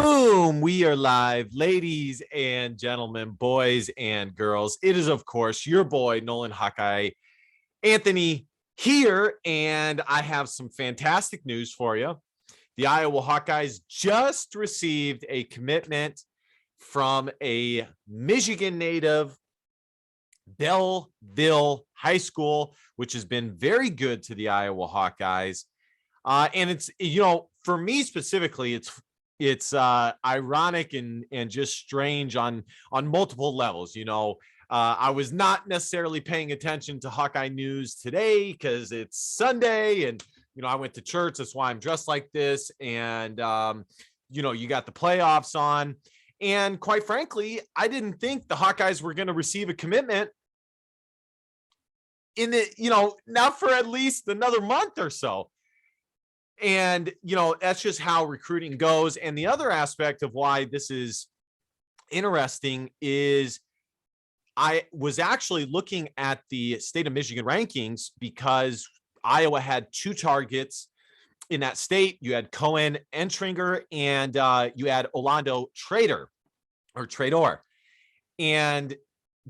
Boom, we are live, ladies and gentlemen, boys and girls. It is, of course, your boy, Nolan Hawkeye, Anthony here, and I have some fantastic news for you. The Iowa Hawkeyes just received a commitment from a Michigan native, Belleville High School, which has been very good to the Iowa Hawkeyes. And it's, for me specifically, it's ironic and just strange on multiple levels. I was not necessarily paying attention to Hawkeye news today because it's Sunday, and I went to church. That's why I'm dressed like this. And you got the playoffs on, and quite frankly, I didn't think the Hawkeyes were going to receive a commitment in the not for at least another month or so. And, that's just how recruiting goes. And the other aspect of why this is interesting is I was actually looking at the state of Michigan rankings because Iowa had two targets in that state. You had Cohen Entringer and you had Orlando Trader. And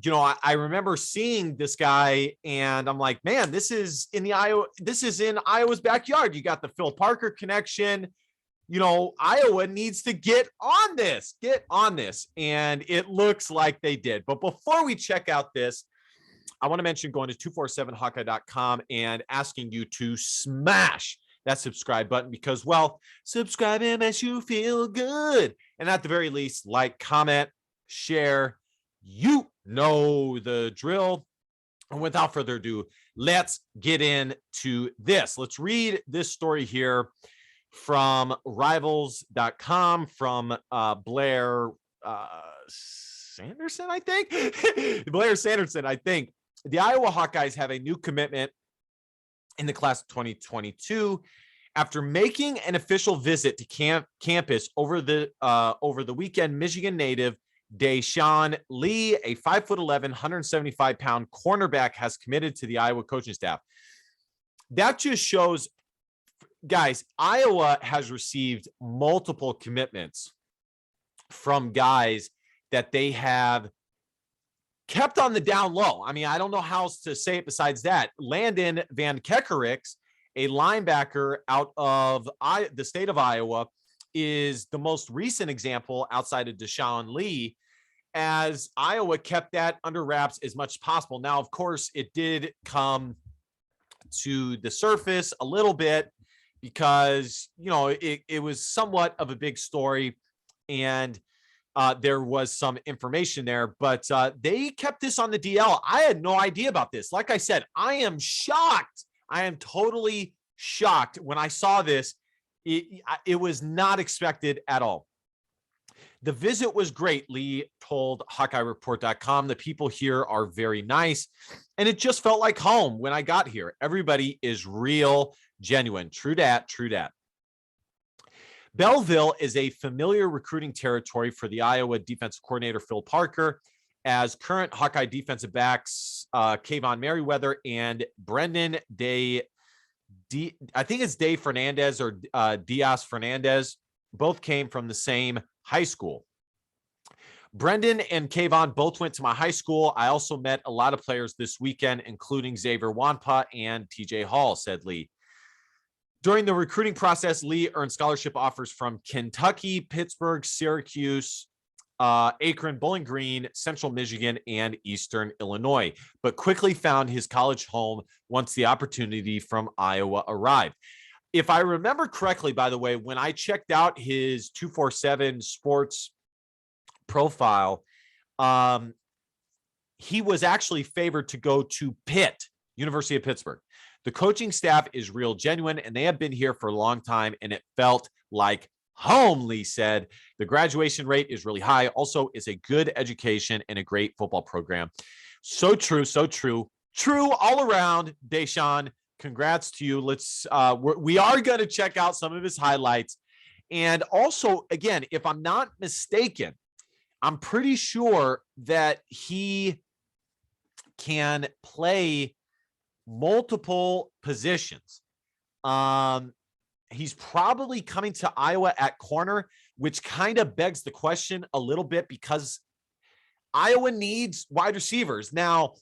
I remember seeing this guy and I'm like, man, this is in Iowa's backyard. You got the Phil Parker connection. Iowa needs to get on this. And it looks like they did. But before we check out this, I want to mention going to 247hawkeye.com and asking you to smash that subscribe button because, well, subscribing makes you feel good. And at the very least, like, comment, share. You know the drill. And without further ado, let's get into this. Let's read this story here from rivals.com from Blair Sanderson, I think. Blair Sanderson, I think. The Iowa Hawkeyes have a new commitment in the class of 2022 after making an official visit to campus over the weekend. Michigan native DeShaun Lee, a 5'11", 175-pound cornerback, has committed to the Iowa coaching staff. That just shows, guys, Iowa has received multiple commitments from guys that they have kept on the down low. I mean, I don't know how else to say it besides that. Landon Van Kekerix, a linebacker out of the state of Iowa, is the most recent example outside of DeShaun Lee, as Iowa kept that under wraps as much as possible. Now, of course, it did come to the surface a little bit because, it was somewhat of a big story and there was some information there, but they kept this on the DL. I had no idea about this. Like I said, I am shocked. I am totally shocked when I saw this. It was not expected at all. The visit was great, Lee told HawkeyeReport.com. The people here are very nice, and it just felt like home when I got here. Everybody is real, genuine. True dat. Belleville is a familiar recruiting territory for the Iowa defensive coordinator, Phil Parker, as current Hawkeye defensive backs Kayvon Merriweather and Brendan I think it's Dave Fernandez or Diaz Fernandez, both came from the same high school. Brendan and Kayvon both went to my high school. I also met a lot of players this weekend, including Xavier Wampa and TJ Hall, said Lee. During the recruiting process, Lee earned scholarship offers from Kentucky, Pittsburgh, Syracuse, Akron, Bowling Green, Central Michigan, and Eastern Illinois, but quickly found his college home once the opportunity from Iowa arrived. If I remember correctly, by the way, when I checked out his 247 sports profile, he was actually favored to go to Pitt, University of Pittsburgh. The coaching staff is real genuine, and they have been here for a long time, and it felt like home, Lee said. The graduation rate is really high. Also, it's a good education and a great football program. So true, so true. True all around, DeShaun. Congrats to you. We are going to check out some of his highlights. And also, again, if I'm not mistaken, I'm pretty sure that he can play multiple positions. He's probably coming to Iowa at corner, which kind of begs the question a little bit because Iowa needs wide receivers. Now,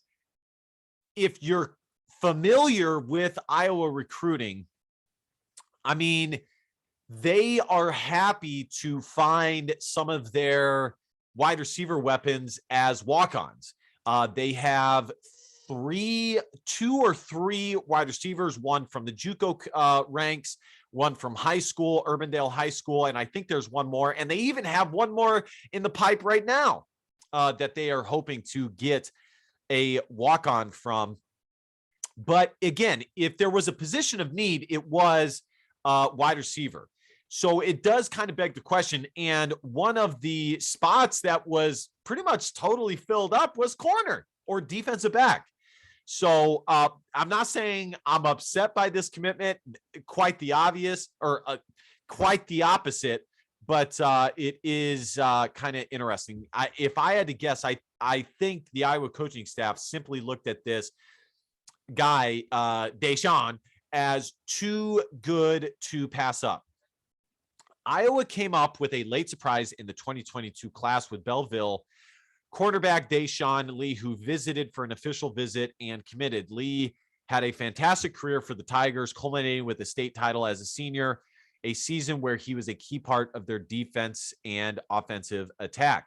if you're familiar with Iowa recruiting, I mean, they are happy to find some of their wide receiver weapons as walk-ons. They have two or three wide receivers, one from the JUCO ranks, one from high school, Urbandale High School, and I think there's one more. And they even have one more in the pipe right now that they are hoping to get a walk-on from. But again, if there was a position of need, it was wide receiver. So it does kind of beg the question. And one of the spots that was pretty much totally filled up was corner or defensive back. So I'm not saying I'm upset by this commitment, quite the obvious or quite the opposite, but it is kind of interesting. If I had to guess, I think the Iowa coaching staff simply looked at this guy, DeShaun, as too good to pass up. Iowa came up with a late surprise in the 2022 class with Belleville cornerback DeShaun Lee, who visited for an official visit and committed. Lee had a fantastic career for the Tigers, culminating with a state title as a senior, a season where he was a key part of their defense and offensive attack.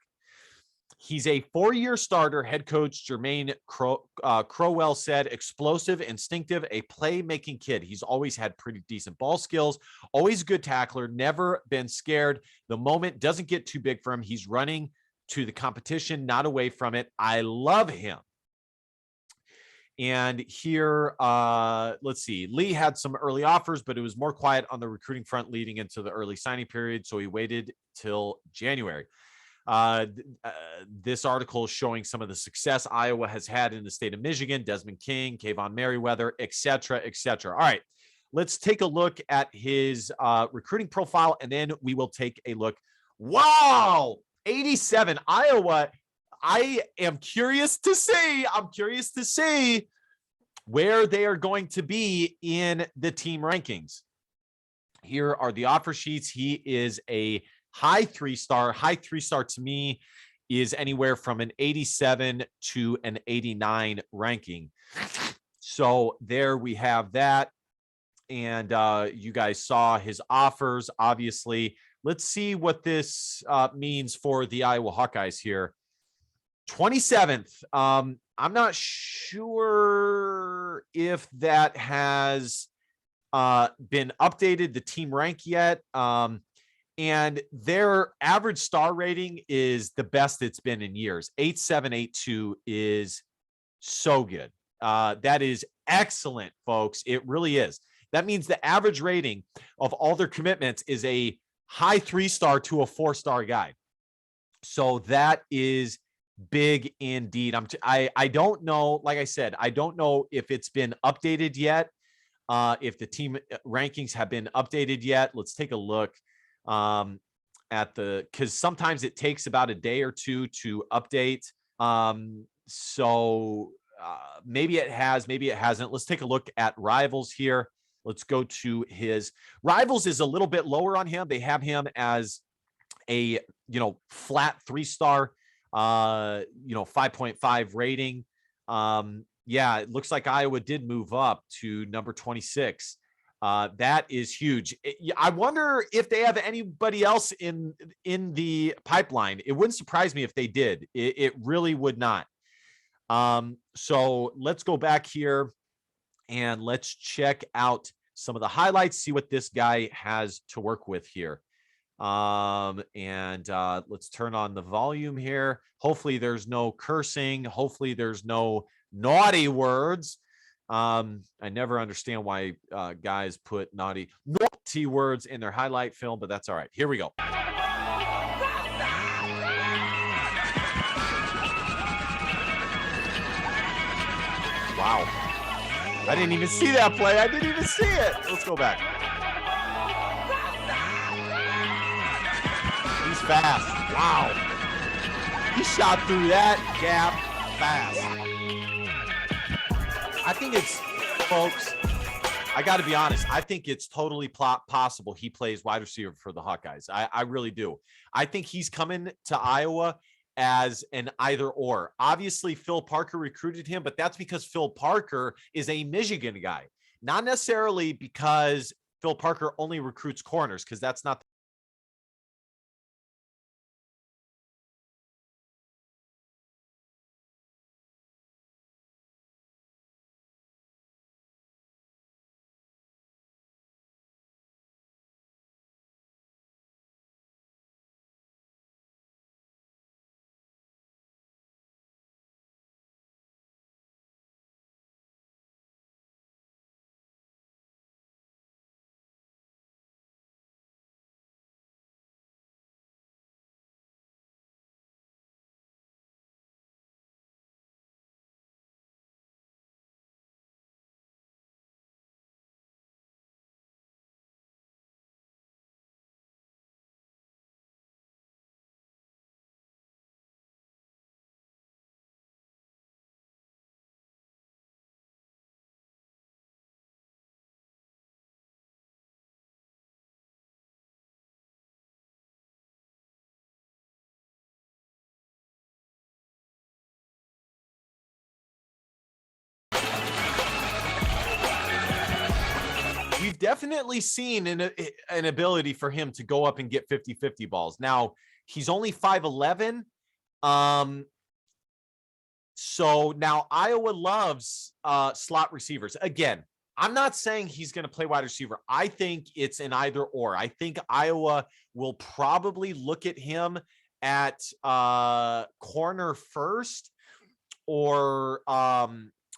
He's a 4-year starter, head coach Jermaine Crowell said, explosive, instinctive, a playmaking kid. He's always had pretty decent ball skills, always a good tackler, never been scared. The moment doesn't get too big for him. He's running to the competition, not away from it. I love him. And here, let's see. Lee had some early offers, but it was more quiet on the recruiting front leading into the early signing period, so he waited till January. This article is showing some of the success Iowa has had in the state of Michigan, Desmond King, Kayvon Merriweather, et cetera, et cetera. All right, let's take a look at his recruiting profile, and then we will take a look. Wow, 87, Iowa. I am curious to see where they are going to be in the team rankings. Here are the offer sheets. He is a high 3-star. High 3-star to me is anywhere from an 87 to an 89 ranking. So there we have that. And you guys saw his offers, obviously. Let's see what this means for the Iowa Hawkeyes here. 27th. I'm not sure if that has been updated, the team rank yet. And their average star rating is the best it's been in years. 8782 is so good. That is excellent, folks. It really is. That means the average rating of all their commitments is a high 3-star to a 4-star guy. So that is big indeed. I don't know. Like I said, I don't know if it's been updated yet. If the team rankings have been updated yet. Let's take a look at because sometimes it takes about a day or two to update. So maybe it has, maybe it hasn't. Let's take a look at Rivals here. Let's go to his Rivals is a little bit lower on him. They have him as a, flat 3-star, 5.5 rating. Yeah, it looks like Iowa did move up to number 26. That is huge. I wonder if they have anybody else in the pipeline. It wouldn't surprise me if they did. It really would not. So let's go back here and let's check out some of the highlights, see what this guy has to work with here. And let's turn on the volume here. Hopefully there's no cursing. Hopefully there's no naughty words. I never understand why guys put naughty words in their highlight film, but that's all right. Here we go. Wow. I didn't even see that play. I didn't even see it. Let's go back. He's fast. Wow. He shot through that gap fast. I think it's, folks, I I got to be honest. I think it's totally possible he plays wide receiver for the Hawkeyes. I really do. I think he's coming to Iowa as an either or. Obviously, Phil Parker recruited him, but that's because Phil Parker is a Michigan guy, not necessarily because Phil Parker only recruits corners, because that's not. We've definitely seen an ability for him to go up and get 50-50 balls. Now, he's only 5'11". So now Iowa loves slot receivers. Again, I'm not saying he's going to play wide receiver. I think it's an either or. I think Iowa will probably look at him at corner first, or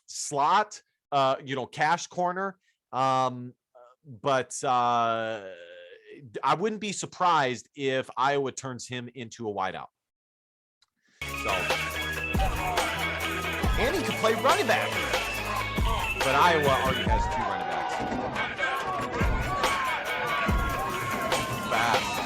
slot, cash corner. But I wouldn't be surprised if Iowa turns him into a wideout. So, and he can play running back. But Iowa already has 2 running backs. Fast.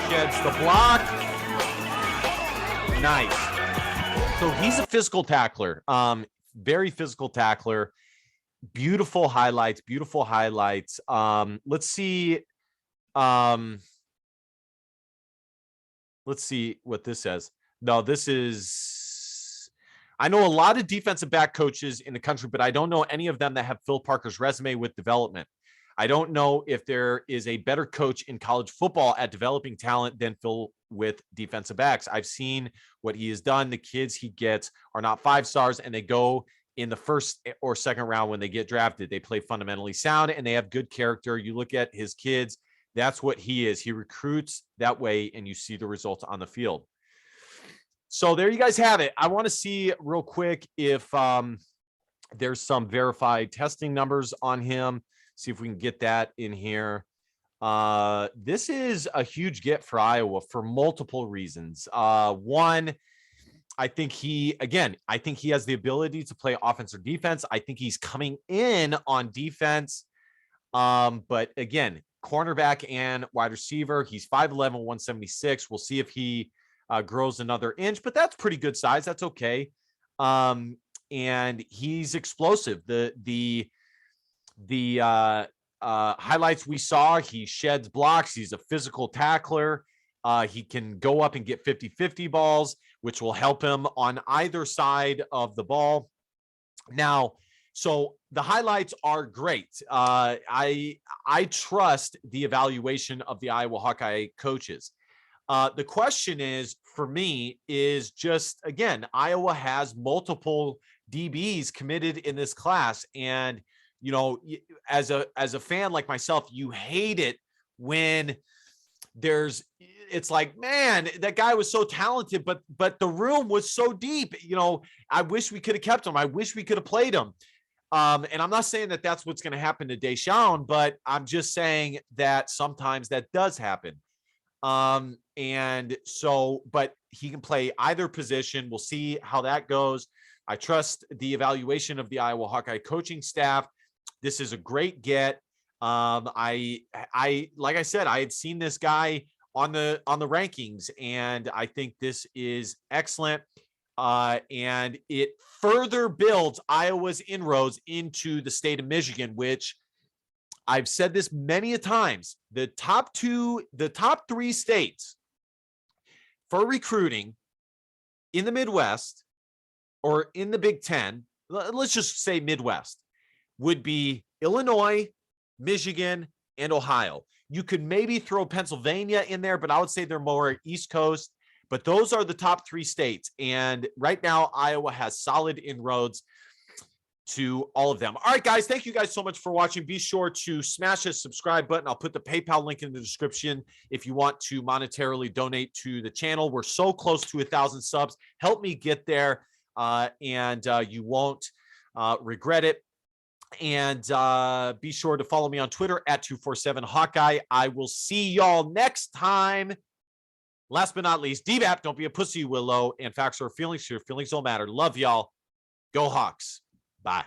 Gets the block. Nice. So he's a physical tackler. Very physical tackler. Beautiful highlights. Beautiful highlights. Let's see. Let's see what this says. No, this is. I know a lot of defensive back coaches in the country, but I don't know any of them that have Phil Parker's resume with development. I don't know if there is a better coach in college football at developing talent than Phil with defensive backs. I've seen what he has done. The kids he gets are not 5 stars, and they go in the first or second round when they get drafted. They play fundamentally sound, and they have good character. You look at his kids, that's what he is. He recruits that way, and you see the results on the field. So there you guys have it. I want to see real quick if there's some verified testing numbers on him. See if we can get that in here. This is a huge get for Iowa for multiple reasons. One, I think he has the ability to play offense or defense. I think he's coming in on defense. But again, cornerback and wide receiver. He's 5'11", 176. We'll see if he grows another inch, but that's pretty good size. That's okay. and he's explosive. The highlights we saw, he sheds blocks. He's a physical tackler. He can go up and get 50-50 balls, which will help him on either side of the ball. Now, so the highlights are great. I trust the evaluation of the Iowa Hawkeye coaches. The question is, for me, is just, again, Iowa has multiple DBs committed in this class. And, you know, as a fan like myself, you hate it when it's like, man, that guy was so talented, but the room was so deep. You know, I wish we could have kept him. I wish we could have played him. And I'm not saying that that's what's going to happen to DeShaun, but I'm just saying that sometimes that does happen. And so, but he can play either position. We'll see how that goes. I trust the evaluation of the Iowa Hawkeye coaching staff. This is a great get. I like I said, I had seen this guy on the rankings, and I think this is excellent. And it further builds Iowa's inroads into the state of Michigan, which I've said this many a times. The top three states for recruiting in the Midwest or in the Big Ten, let's just say Midwest, would be Illinois, Michigan, and Ohio. You could maybe throw Pennsylvania in there, but I would say they're more East Coast. But those are the top three states. And right now, Iowa has solid inroads to all of them. All right, guys, thank you guys so much for watching. Be sure to smash the subscribe button. I'll put the PayPal link in the description if you want to monetarily donate to the channel. We're so close to 1,000 subs. Help me get there, and you won't regret it. And be sure to follow me on Twitter at 247Hawkeye. I will see y'all next time. Last but not least, DBAP, don't be a pussy, Willow. And facts are feelings. Your feelings don't matter. Love y'all. Go Hawks. Bye.